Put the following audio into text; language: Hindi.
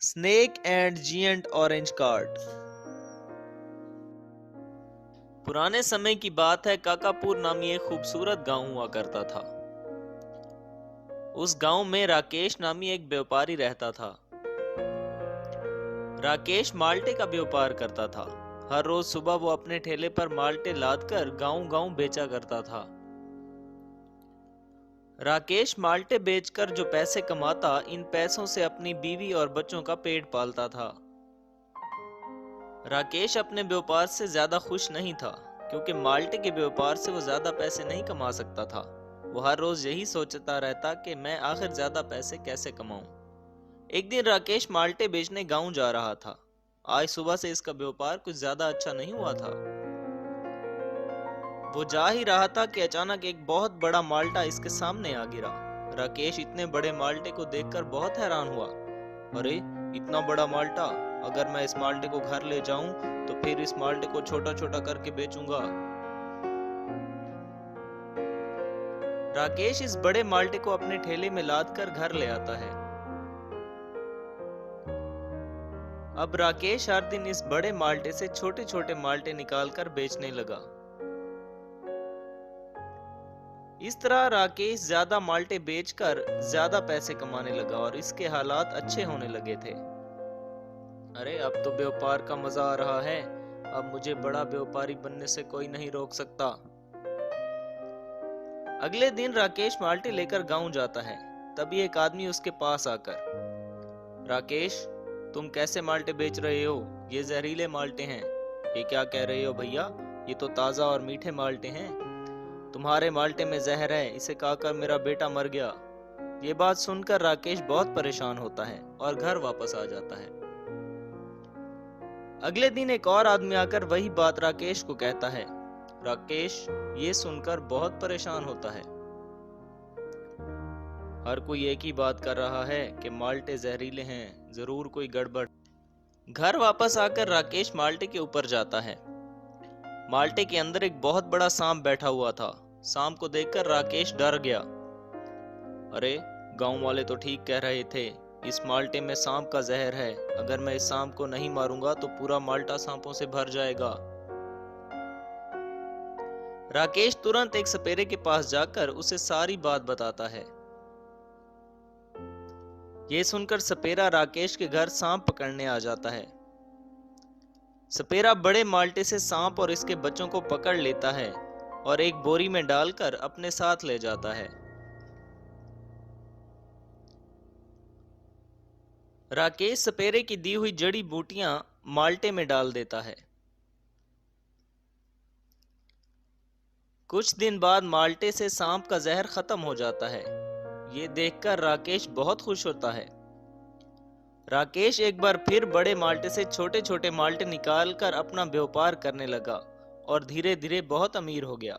Snake and giant orange card. पुराने समय की बात है। काकापुर नामी एक खूबसूरत गांव हुआ करता था। उस गांव में राकेश नामी एक व्यापारी रहता था। राकेश माल्टे का व्यापार करता था। हर रोज सुबह वो अपने ठेले पर माल्टे लादकर गांव-गांव बेचा करता था। राकेश माल्टे बेचकर जो पैसे कमाता, इन पैसों से अपनी बीवी और बच्चों का पेट पालता था। राकेश अपने व्यापार से ज्यादा खुश नहीं था, क्योंकि माल्टे के व्यापार से वो ज्यादा पैसे नहीं कमा सकता था। वो हर रोज यही सोचता रहता कि मैं आखिर ज्यादा पैसे कैसे कमाऊं। एक दिन राकेश माल्टे बेचने गांव जा रहा था। आज सुबह से इसका व्यापार कुछ ज्यादा अच्छा नहीं हुआ था। वो जा ही रहा था कि अचानक एक बहुत बड़ा माल्टा इसके सामने आ गिरा। राकेश इतने बड़े माल्टे को देखकर बहुत हैरान हुआ। अरे, इतना बड़ा माल्टा! अगर मैं इस माल्टे को घर ले जाऊं तो फिर इस माल्टे को छोटा छोटा करके बेचूंगा। राकेश इस बड़े माल्टे को अपने ठेले में लाद कर घर ले आता है। अब राकेश हर दिन इस बड़े माल्टे से छोटे छोटे माल्टे निकालकर बेचने लगा। इस तरह राकेश ज्यादा माल्टे बेचकर ज्यादा पैसे कमाने लगा और इसके हालात अच्छे होने लगे थे। अरे, अब तो व्यापार का मजा आ रहा है। अब मुझे बड़ा व्यापारी बनने से कोई नहीं रोक सकता। अगले दिन राकेश माल्टे लेकर गांव जाता है। तभी एक आदमी उसके पास आकर, राकेश, तुम कैसे माल्टे बेच रहे हो? ये जहरीले माल्टे हैं। ये क्या कह रहे हो भैया? ये तो ताजा और मीठे माल्टे हैं। तुम्हारे माल्टे में जहर है, इसे खाकर मेरा बेटा मर गया। ये बात सुनकर राकेश बहुत परेशान होता है और घर वापस आ जाता है। अगले दिन एक और आदमी आकर वही बात राकेश को कहता है। राकेश ये सुनकर बहुत परेशान होता है। हर कोई एक ही बात कर रहा है कि माल्टे जहरीले हैं, जरूर कोई गड़बड़। घर वापस आकर राकेश माल्टे के ऊपर जाता है। माल्टे के अंदर एक बहुत बड़ा सांप बैठा हुआ था। सांप को देखकर राकेश डर गया। अरे, गांव वाले तो ठीक कह रहे थे, इस माल्टे में सांप का जहर है। अगर मैं इस सांप को नहीं मारूंगा तो पूरा माल्टा सांपों से भर जाएगा। राकेश तुरंत एक सपेरे के पास जाकर उसे सारी बात बताता है। ये सुनकर सपेरा राकेश के घर सांप पकड़ने आ जाता है। सपेरा बड़े माल्टे से सांप और इसके बच्चों को पकड़ लेता है और एक बोरी में डालकर अपने साथ ले जाता है। राकेश सपेरे की दी हुई जड़ी बूटियां माल्टे में डाल देता है। कुछ दिन बाद माल्टे से सांप का जहर खत्म हो जाता है। ये देखकर राकेश बहुत खुश होता है। राकेश एक बार फिर बड़े माल्टे से छोटे छोटे माल्टे निकालकर अपना व्यापार करने लगा और धीरे धीरे बहुत अमीर हो गया।